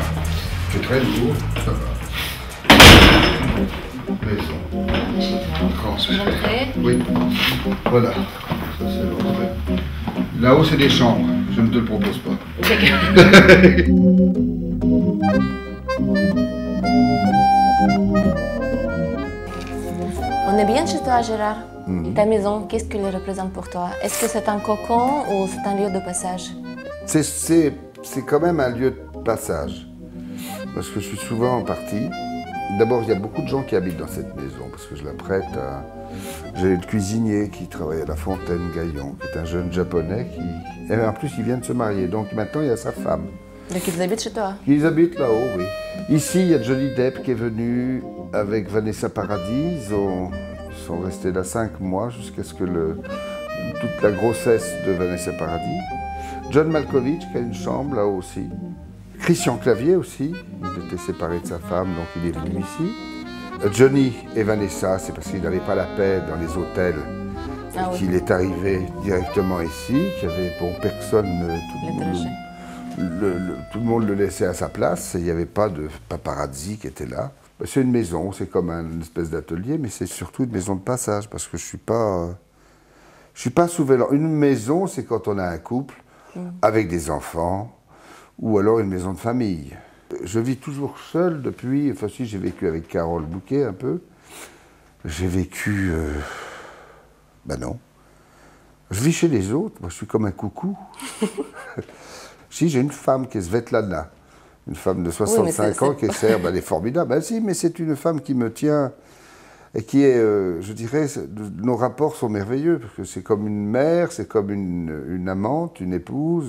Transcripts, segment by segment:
Il fait très lourd, ça va. Maison. Grand super. Oui. Voilà. Ça c'est l'entrée. Là-haut c'est des chambres. Je ne te le propose pas. On est bien chez toi, Gérard. Ta maison, qu'est-ce qu'elle représente pour toi? Est-ce que c'est un cocon ou c'est un lieu de passage? C'est quand même un lieu de passage. Parce que je suis souvent parti. D'abord, il y a beaucoup de gens qui habitent dans cette maison, parce que je la prête à... J'ai le cuisinier qui travaille à la Fontaine Gaillon, qui est un jeune japonais qui... Et en plus, il vient de se marier, donc maintenant, il y a sa femme. Donc ils habitent chez toi? Ils habitent là-haut, oui. Ici, il y a Johnny Depp qui est venu avec Vanessa Paradis. Ils sont restés là 5 mois jusqu'à ce que toute la grossesse de Vanessa Paradis. John Malkovich qui a une chambre là-haut aussi. Christian Clavier aussi, il était séparé de sa femme, donc il est venu ici. Johnny et Vanessa, c'est parce qu'il n'avait pas la paix dans les hôtels qu'il est arrivé directement ici, qu'il y avait bon, personne, tout le monde le laissait à sa place, et il n'y avait pas de paparazzi qui était là. C'est une maison, c'est comme une espèce d'atelier, mais c'est surtout une maison de passage, parce que je suis pas souvent. Une maison, c'est quand on a un couple avec des enfants, ou alors une maison de famille. Je vis toujours seul depuis, enfin si j'ai vécu avec Carole Bouquet un peu, j'ai vécu, ben non, je vis chez les autres, moi je suis comme un coucou. Si j'ai une femme qui est Svetlana, une femme de 65 ans qui est serbe, elle est formidable, ben si, mais c'est une femme qui me tient, et qui est, je dirais, nos rapports sont merveilleux, parce que c'est comme une mère, c'est comme une amante, une épouse,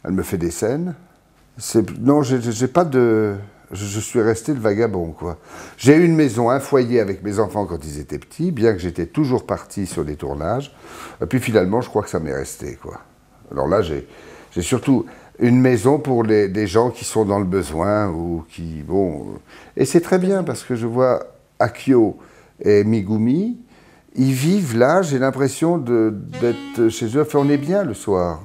elle me fait des scènes. Non, j'ai pas de... Je suis resté le vagabond, quoi. J'ai eu une maison, un foyer avec mes enfants quand ils étaient petits, bien que j'étais toujours parti sur des tournages. Et puis finalement, je crois que ça m'est resté, quoi. Alors là, j'ai surtout une maison pour des gens qui sont dans le besoin ou qui... Bon, et c'est très bien, parce que je vois Akio et Migumi, ils vivent là, j'ai l'impression d'être chez eux. Enfin, on est bien le soir.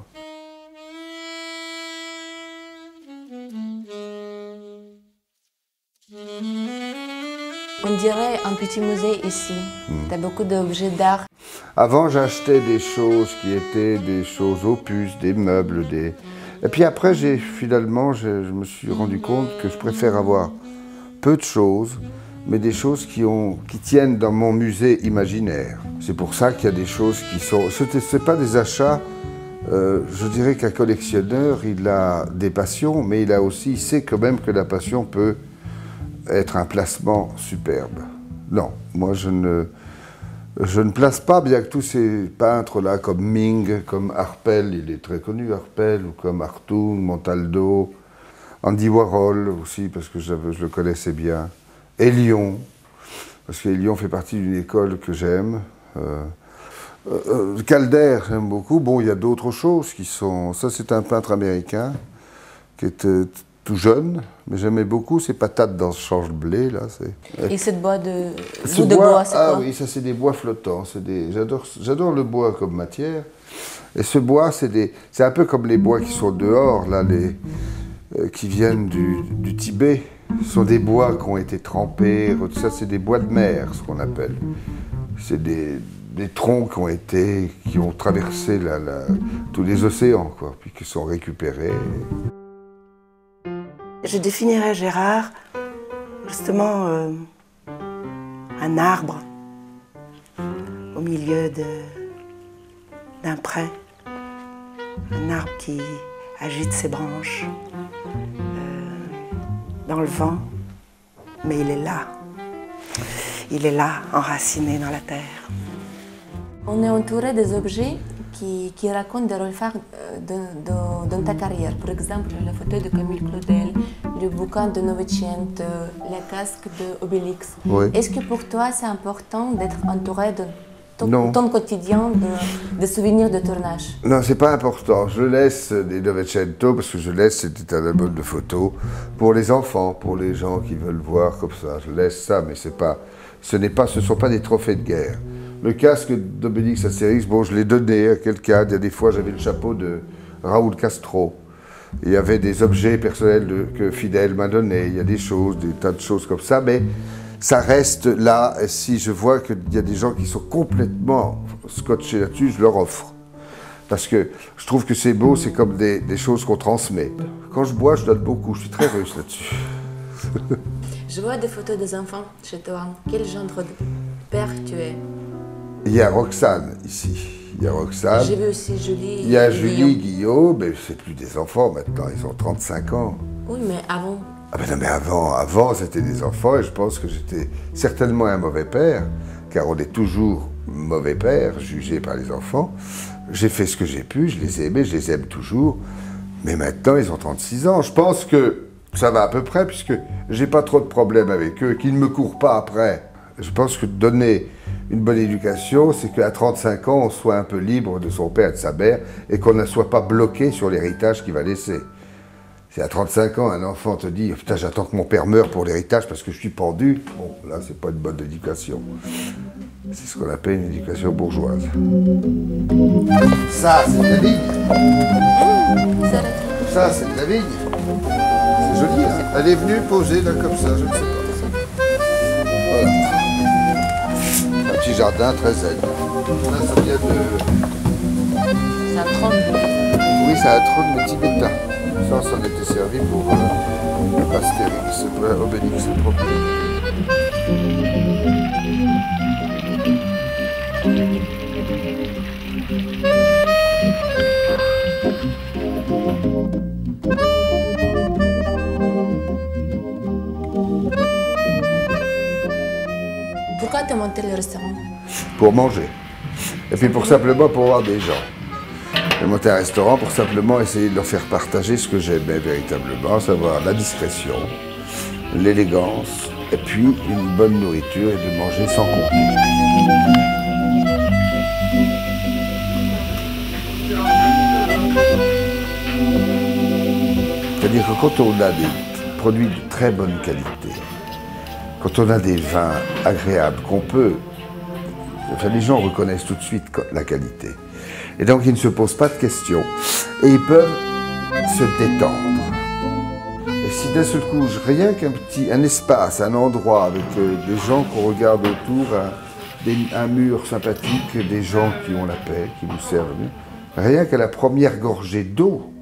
On dirait un petit musée ici. Tu as beaucoup d'objets d'art. Avant, j'achetais des choses qui étaient des choses opus, des meubles, des... Et puis après, finalement, je me suis rendu compte que je préfère avoir peu de choses, mais des choses qui tiennent dans mon musée imaginaire. C'est pour ça qu'il y a des choses qui sont... C'est pas des achats... je dirais qu'un collectionneur, il a des passions, mais il sait quand même que la passion peut être un placement superbe. Non, moi je ne place pas, bien que tous ces peintres-là, comme Ming, comme Harpel, il est très connu, Harpel, ou comme Hartung, Montaldo, Andy Warhol aussi, parce que je le connaissais bien, Hélion, parce qu'Hélion fait partie d'une école que j'aime. Calder, j'aime beaucoup. Bon, il y a d'autres choses qui sont... Ça, c'est un peintre américain qui était tout jeune, mais j'aimais beaucoup ces patates dans ce champ de blé, là. Et cette bois de bois, c'est quoi? Oui, ça, c'est des bois flottants. J'adore le bois comme matière. Et ce bois, c'est un peu comme les bois qui sont dehors, là, qui viennent du Tibet. Ce sont des bois qui ont été trempés. Ça, c'est des bois de mer, ce qu'on appelle. C'est des troncs qui ont traversé tous les océans, quoi, puis qui sont récupérés. Je définirais Gérard, justement, un arbre au milieu d'un pré. Un arbre qui agite ses branches dans le vent, mais il est là. Il est là, enraciné dans la terre. On est entouré des objets qui racontent des rôles phares dans ta carrière. Par exemple, la photo de Camille Claudel, le bouquin de Novecento, la casque de Obélix. Oui. Est-ce que pour toi, c'est important d'être entouré de ton quotidien de souvenirs de tournage? Non, c'est pas important. Je laisse des Novecento parce que c'était un album de photos pour les enfants, pour les gens qui veulent voir comme ça. Je laisse ça, mais ce sont pas des trophées de guerre. Le casque d'Obélix Astérix, bon, je l'ai donné à quelqu'un. Il y a des fois, j'avais le chapeau de Raoul Castro. Il y avait des objets personnels que Fidel m'a donnés, il y a des choses, des tas de choses comme ça, mais ça reste là. Et si je vois qu'il y a des gens qui sont complètement scotchés là-dessus, je leur offre. Parce que je trouve que c'est beau, c'est comme des choses qu'on transmet. Quand je bois, je donne beaucoup, je suis très russe là-dessus. Je vois des photos des enfants chez toi. Quel genre de père tu es? Il y a Roxane ici. Il y a Roxane. J'ai vu aussi Julie. Il y a Julie, Guillaume, mais c'est plus des enfants maintenant, ils ont 35 ans. Oui, mais avant. Ah ben non, mais avant c'était des enfants et je pense que j'étais certainement un mauvais père, car on est toujours mauvais père, jugé par les enfants. J'ai fait ce que j'ai pu, je les ai aimés, je les aime toujours, mais maintenant ils ont 36 ans. Je pense que ça va à peu près, puisque j'ai pas trop de problèmes avec eux, qu'ils ne me courent pas après. Je pense que donner une bonne éducation, c'est qu'à 35 ans, on soit un peu libre de son père et de sa mère, et qu'on ne soit pas bloqué sur l'héritage qu'il va laisser. Si à 35 ans, un enfant te dit « Putain, j'attends que mon père meure pour l'héritage parce que je suis pendu », bon, là, c'est pas une bonne éducation. C'est ce qu'on appelle une éducation bourgeoise. Ça, c'est de la vigne. Ça, c'est de la vigne. C'est joli, hein. Elle est venue poser là comme ça, je ne sais pas. Voilà. Un petit jardin très zen. Là, ça vient de... C'est un trône. Oui, c'est un trône de tibétain. Ça, on s'en était servi pour Astérix, Obélix et Propre. Pourquoi tu as monté le restaurant? Pour manger. Et puis simplement pour voir des gens. J'ai monté un restaurant pour simplement essayer de leur faire partager ce que j'aimais véritablement, à savoir la discrétion, l'élégance, et puis une bonne nourriture et de manger sans compter. C'est-à-dire que quand on a des produits de très bonne qualité, quand on a des vins agréables, qu'on peut... Enfin, les gens reconnaissent tout de suite la qualité. Et donc, ils ne se posent pas de questions. Et ils peuvent se détendre. Et si d'un seul coup, rien un espace, un endroit avec des gens qu'on regarde autour, un mur sympathique, des gens qui ont la paix, qui nous servent, rien qu'à la première gorgée d'eau.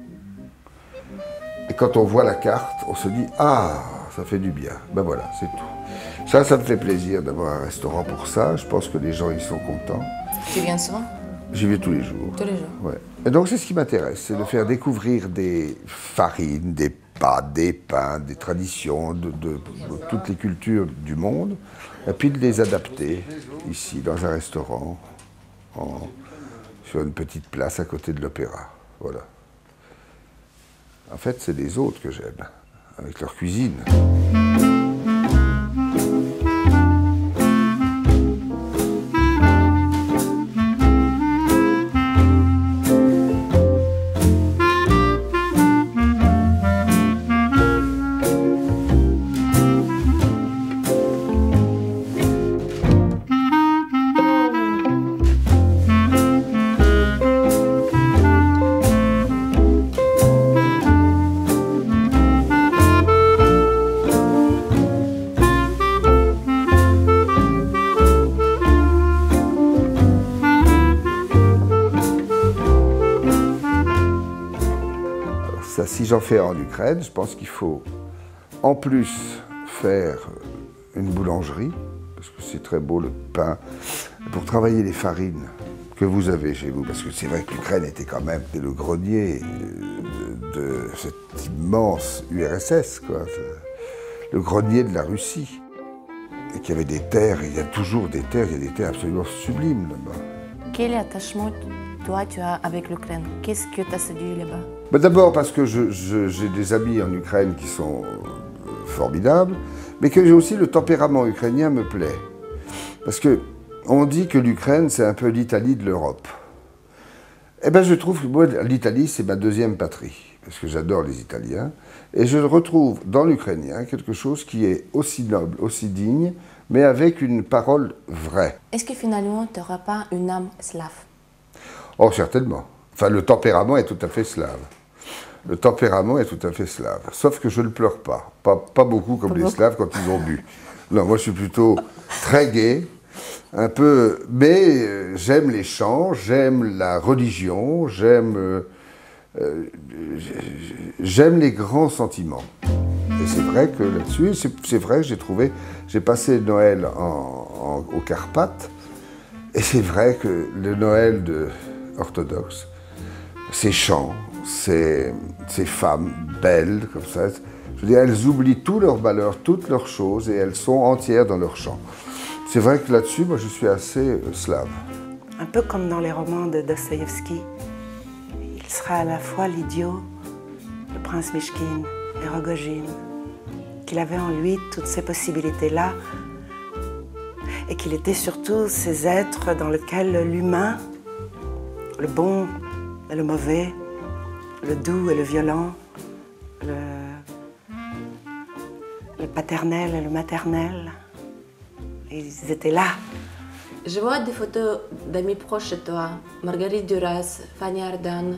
Et quand on voit la carte, on se dit « Ah, ça fait du bien. » Ben voilà, c'est tout. Ça me fait plaisir d'avoir un restaurant pour ça. Je pense que les gens, ils sont contents. Tu viens souvent? J'y vais tous les jours. Tous les jours. Ouais. Et donc c'est ce qui m'intéresse, c'est de faire découvrir des farines, des pâtes, des pains, des traditions de toutes les cultures du monde, et puis de les adapter ici dans un restaurant, sur une petite place à côté de l'opéra. Voilà. En fait, c'est les autres que j'aime, avec leur cuisine. Si j'en fais en Ukraine, je pense qu'il faut en plus faire une boulangerie, parce que c'est très beau le pain, pour travailler les farines que vous avez chez vous, parce que c'est vrai que l'Ukraine était quand même le grenier de cette immense URSS, quoi, le grenier de la Russie, et qu'il y avait des terres, il y a toujours des terres, il y a des terres absolument sublimes là-bas. Quel attachement toi tu as avec l'Ukraine? Qu'est-ce que tu as séduit là-bas? Ben d'abord parce que j'ai des amis en Ukraine qui sont formidables, mais que j'ai aussi le tempérament ukrainien me plaît. Parce que on dit que l'Ukraine, c'est un peu l'Italie de l'Europe. Eh bien, je trouve que moi, l'Italie, c'est ma deuxième patrie, parce que j'adore les Italiens, et je retrouve dans l'Ukrainien quelque chose qui est aussi noble, aussi digne, mais avec une parole vraie. Est-ce que finalement, tu n'auras pas une âme slave? Oh, certainement. Enfin, le tempérament est tout à fait slave. Le tempérament est tout à fait slave. Sauf que je ne pleure pas. Pas beaucoup comme les Slaves quand ils ont bu. Non, moi je suis plutôt très gai, un peu... Mais j'aime les chants, j'aime la religion, j'aime les grands sentiments. Et c'est vrai que là-dessus, c'est vrai que j'ai passé Noël aux Carpates, et c'est vrai que le Noël orthodoxe, ces chants, ces femmes belles comme ça, je veux dire, elles oublient tous leurs malheurs, toutes leurs choses, et elles sont entières dans leurs chants. C'est vrai que là-dessus, moi, je suis assez slave. Un peu comme dans les romans de Dostoïevski. Il sera à la fois l'idiot, le prince Mishkin et Rogojin, qu'il avait en lui toutes ces possibilités-là, et qu'il était surtout ces êtres dans lesquels l'humain, le bon et le mauvais, le doux et le violent, le paternel et le maternel, ils étaient là. Je vois des photos d'amis proches de toi, Marguerite Duras, Fanny Ardern,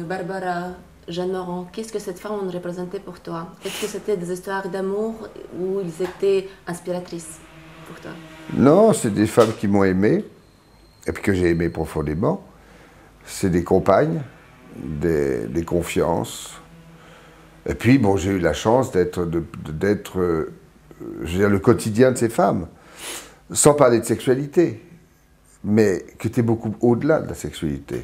Barbara, Jeanne Moreau. Qu'est-ce que cette femme représentait pour toi? Est-ce que c'était des histoires d'amour ou ils étaient inspiratrices pour toi? Non, c'est des femmes qui m'ont aimé, et puis que j'ai aimé profondément. C'est des compagnes, des confiances. Et puis, bon, j'ai eu la chance d'être, je veux dire, le quotidien de ces femmes, sans parler de sexualité, mais qui étaient beaucoup au-delà de la sexualité.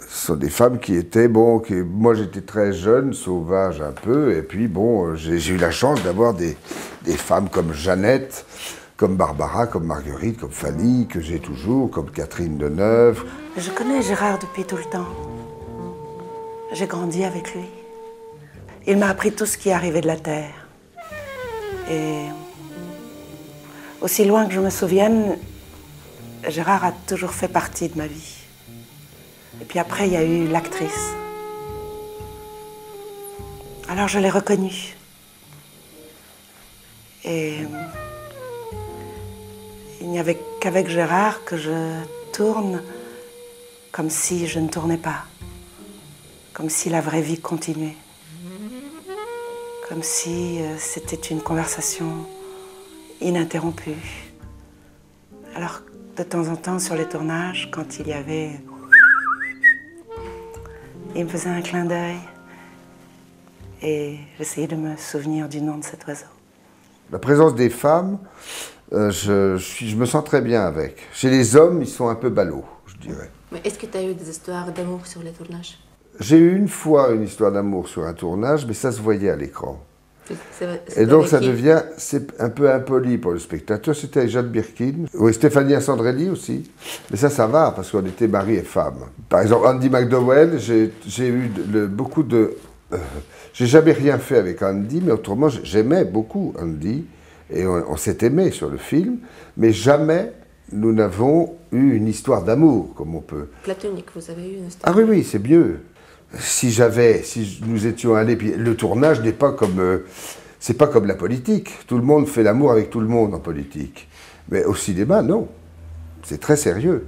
Ce sont des femmes qui étaient, bon, moi j'étais très jeune, sauvage un peu, et puis bon, j'ai eu la chance d'avoir des femmes comme Jeannette, comme Barbara, comme Marguerite, comme Fanny, que j'ai toujours, comme Catherine Deneuve. Je connais Gérard depuis tout le temps. J'ai grandi avec lui. Il m'a appris tout ce qui arrivait de la terre. Et aussi loin que je me souvienne, Gérard a toujours fait partie de ma vie. Et puis après, il y a eu l'actrice. Alors je l'ai reconnue. Et il n'y avait qu'avec Gérard que je tourne comme si je ne tournais pas. Comme si la vraie vie continuait. Comme si c'était une conversation ininterrompue. Alors, de temps en temps, sur les tournages, quand il y avait... Il me faisait un clin d'œil et j'essayais de me souvenir du nom de cet oiseau. La présence des femmes, je me sens très bien avec. Chez les hommes, ils sont un peu ballots, je dirais. Mais est-ce que tu as eu des histoires d'amour sur les tournages? J'ai eu une fois une histoire d'amour sur un tournage, mais ça se voyait à l'écran. Et donc ça devient, c'est un peu impoli pour le spectateur. C'était avec Jeanne Birkin, oui, Stéphanie Sandrelli aussi. Mais ça va, parce qu'on était mari et femme. Par exemple, Andy McDowell, j'ai eu beaucoup de... j'ai jamais rien fait avec Andy, mais autrement, j'aimais beaucoup Andy. Et on s'est aimé sur le film, mais jamais nous n'avons eu une histoire d'amour, comme on peut. Platonique, vous avez eu une histoire? Ah oui, oui, c'est mieux. Si nous étions allés, puis le tournage n'est pas comme, c'est pas comme la politique. Tout le monde fait l'amour avec tout le monde en politique. Mais au cinéma, non. C'est très sérieux.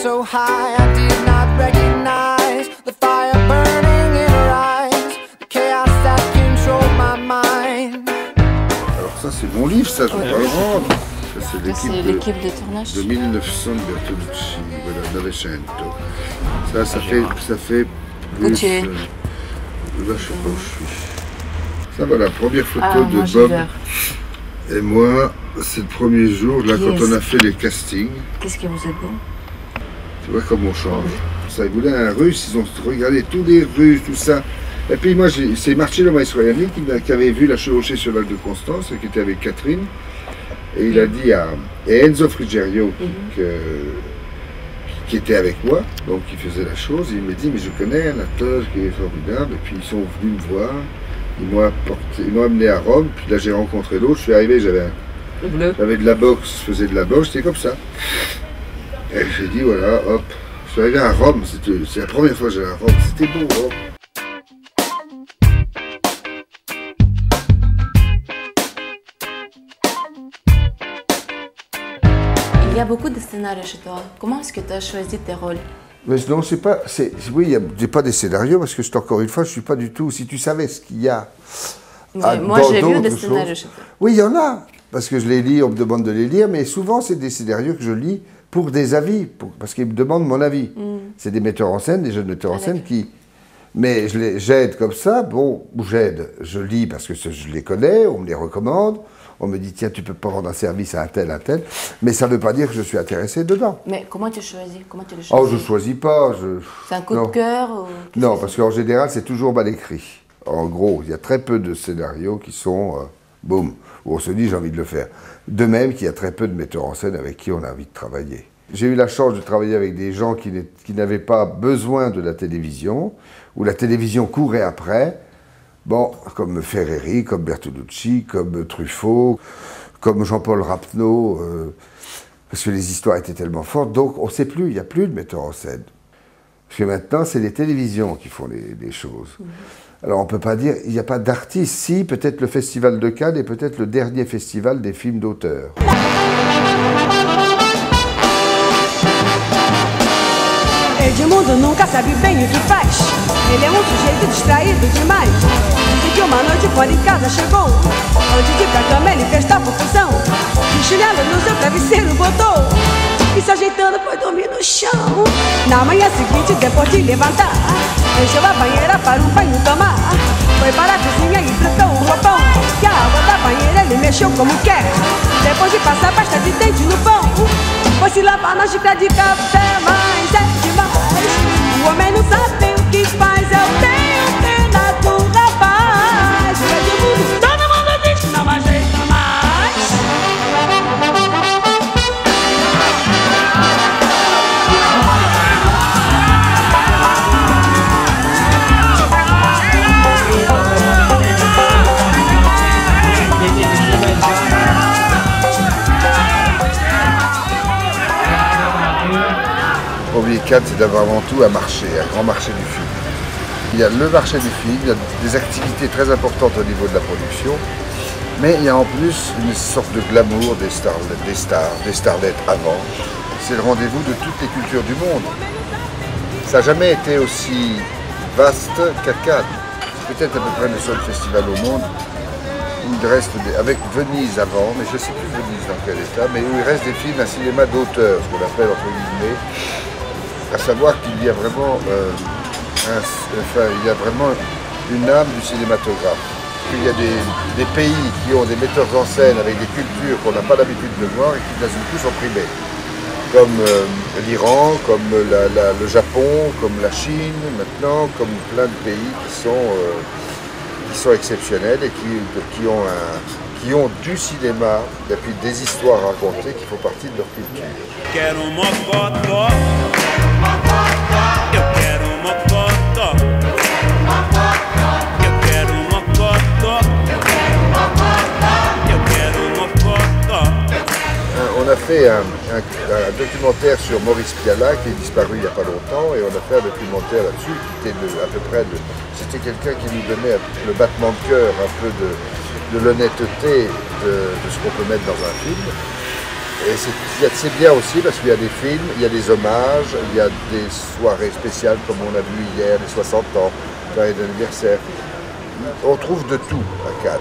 So high, I did not recognize the fire burning in her eyes, the chaos that controlled my mind. Alors ça c'est mon livre, ça je vais pas le rendre. Ça c'est l'équipe de tournage de 1900 de Bertolucci, voilà, Novecento. Ça fait plus... Gauthier. Là je sais pas où je suis. Ça voilà, première photo de Bob. Et moi, c'est le premier jour, là, quand on a fait les castings. Qu'est-ce qui vous est beau? Tu vois comme on change. Ça, ils voulaient un russe, ils ont regardé tous les Russes, tout ça. Et puis moi, c'est Marcello Mastroianni qui avait vu la chevauchée sur l'Al de Constance, qui était avec Catherine. Et il a dit à Enzo Frigerio, qui était avec moi, donc qui faisait la chose, il m'a dit, mais je connais un acteur qui est formidable. Et puis ils sont venus me voir. Ils m'ont amené à Rome, puis là j'ai rencontré l'autre, je suis arrivé, j'avais de la boxe, je faisais de la boxe, c'était comme ça. Et j'ai dit voilà, hop, je suis arrivé à Rome, c'est la première fois que j'allais à Rome, c'était beau Rome. Il y a beaucoup de scénarios chez toi. Comment est-ce que tu as choisi tes rôles? Mais non, c'est pas. Oui, il n'y a pas des scénarios parce que encore une fois, je suis pas du tout. Si tu savais ce qu'il y a. Moi, j'ai vu des scénarios chez toi. Oui, il y en a. Parce que je les lis, on me demande de les lire, mais souvent, c'est des scénarios que je lis pour des avis, parce qu'ils me demandent mon avis. C'est des metteurs en scène, des jeunes metteurs en scène qui. Mais j'aide comme ça. Bon, j'aide. Je lis parce que je les connais, on me les recommande. On me dit, tiens, tu peux pas rendre un service à un tel, mais ça ne veut pas dire que je suis intéressé dedans. Mais comment tu choisis? Comment tu le choisis? Oh, je ne choisis pas. C'est un coup de cœur ou... Non, parce qu'en général, c'est toujours mal écrit. En gros, il y a très peu de scénarios qui sont, boum, où on se dit, j'ai envie de le faire. De même qu'il y a très peu de metteurs en scène avec qui on a envie de travailler. J'ai eu la chance de travailler avec des gens qui n'avaient pas besoin de la télévision, où la télévision courait après. Bon, comme Ferreri, comme Bertolucci, comme Truffaut, comme Jean-Paul Rapneau, parce que les histoires étaient tellement fortes, donc on ne sait plus, il n'y a plus de metteurs en scène. Parce que maintenant, c'est les télévisions qui font les choses. Alors on ne peut pas dire, il n'y a pas d'artistes, si, peut-être le Festival de Cannes et peut-être le dernier festival des films d'auteur. Edmundo nunca sabe bem o que faz. Ele é sujeito distraído demais. Dizem que uma noite fora em casa chegou. Antes de ir pra cama ele fez tal confusão. O chinelo no seu travesseiro botou. E se ajeitando foi dormir no chão. Na manhã seguinte, depois de levantar, encheu a banheira para um banho tomar. Foi para a cozinha e trocou um roupão. Que a água da banheira ele mexeu como quer. Depois de passar pasta de dente no pão, foi se lavar na xícara de café. Mas é demais, o homem não sabe o que faz. Eu tenho pena do rapaz. Todo mundo diz que não ajeita mais. Oublier Cannes, c'est d'avoir avant tout un marché, un grand marché du film. Il y a le marché du film, il y a des activités très importantes au niveau de la production, mais il y a en plus une sorte de glamour des starlettes avant. C'est le rendez-vous de toutes les cultures du monde. Ça n'a jamais été aussi vaste qu'à Cannes. C'est peut-être à peu près le seul festival au monde où il reste, avec Venise avant, mais je ne sais plus Venise dans quel état, mais où il reste des films, un cinéma d'auteur, ce qu'on appelle entre guillemets, à savoir qu'il y a vraiment, une âme du cinématographe. Il y a des pays qui ont des metteurs en scène avec des cultures qu'on n'a pas l'habitude de voir et qui d'un seul coup sont primés. Comme l'Iran, comme le Japon, comme la Chine maintenant, comme plein de pays qui sont exceptionnels et qui ont du cinéma, et puis des histoires racontées qui font partie de leur culture. On a fait un documentaire sur Maurice Pialat qui est disparu il n'y a pas longtemps et on a fait un documentaire là-dessus qui était c'était quelqu'un qui nous donnait le battement de cœur, un peu de l'honnêteté de ce qu'on peut mettre dans un film. Et c'est bien aussi parce qu'il y a des films, il y a des hommages, il y a des soirées spéciales comme on a vu hier, les 60 ans, soirée d'anniversaire. On trouve de tout à Cannes.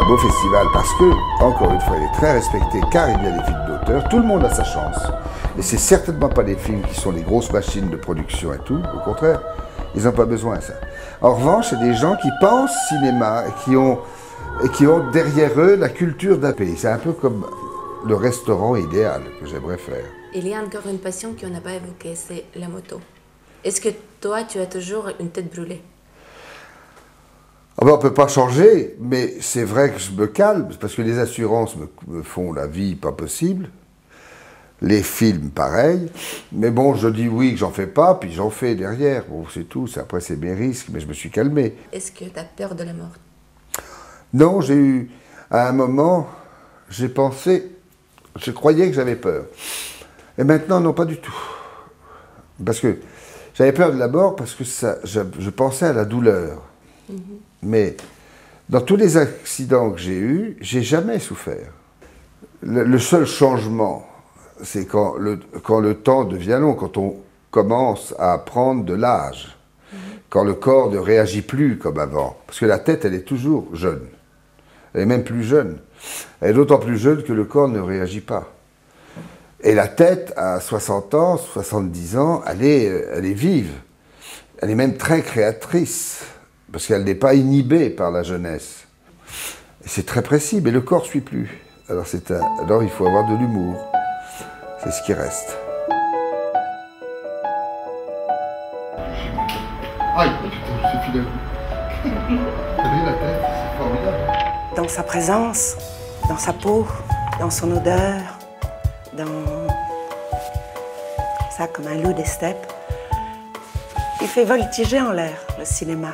Beau festival parce que, encore une fois, il est très respecté car il y a des films d'auteur, tout le monde a sa chance. Et c'est certainement pas des films qui sont des grosses machines de production et tout, au contraire, ils n'ont pas besoin de ça. En revanche, c'est des gens qui pensent cinéma et qui ont derrière eux la culture d'un pays. C'est un peu comme le restaurant idéal que j'aimerais faire. Il y a encore une passion qu'on n'a pas évoquée, c'est la moto. Est-ce que toi, tu as toujours une tête brûlée? Ah ben, on ne peut pas changer, mais c'est vrai que je me calme, parce que les assurances me font la vie pas possible. Les films, pareil. Mais bon, je dis oui que j'en fais pas, puis j'en fais derrière. Bon, c'est tout. Après, c'est mes risques, mais je me suis calmé. Est-ce que tu as peur de la mort? Non, j'ai eu... À un moment, j'ai pensé... Je croyais que j'avais peur. Et maintenant, non, pas du tout. Parce que j'avais peur de la mort parce que je pensais à la douleur. Mais dans tous les accidents que j'ai eus, j'ai jamais souffert. Le seul changement, c'est quand le temps devient long, quand on commence à prendre de l'âge, quand le corps ne réagit plus comme avant. Parce que la tête, elle est toujours jeune. Elle est même plus jeune. Elle est d'autant plus jeune que le corps ne réagit pas. Et la tête, à 60 ans, 70 ans, elle est vive. Elle est même très créatrice, parce qu'elle n'est pas inhibée par la jeunesse. Et c'est très précis, mais le corps ne suit plus. Alors il faut avoir de l'humour. C'est ce qui reste. Aïe, c'est fidèle. T'as vu la tête? C'est formidable. Dans sa présence, dans sa peau, dans son odeur, dans ça comme un loup des steppes. Il fait voltiger en l'air le cinéma.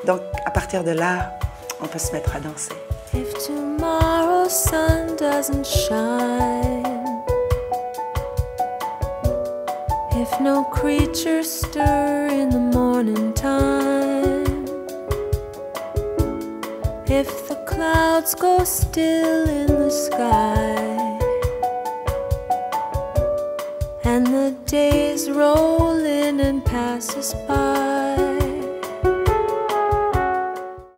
Donc à partir de là, on peut se mettre à danser. If tomorrow's sun doesn't shine, if no creatures stir in the morning time, if the clouds go still in the sky, and the days roll in and pass us by,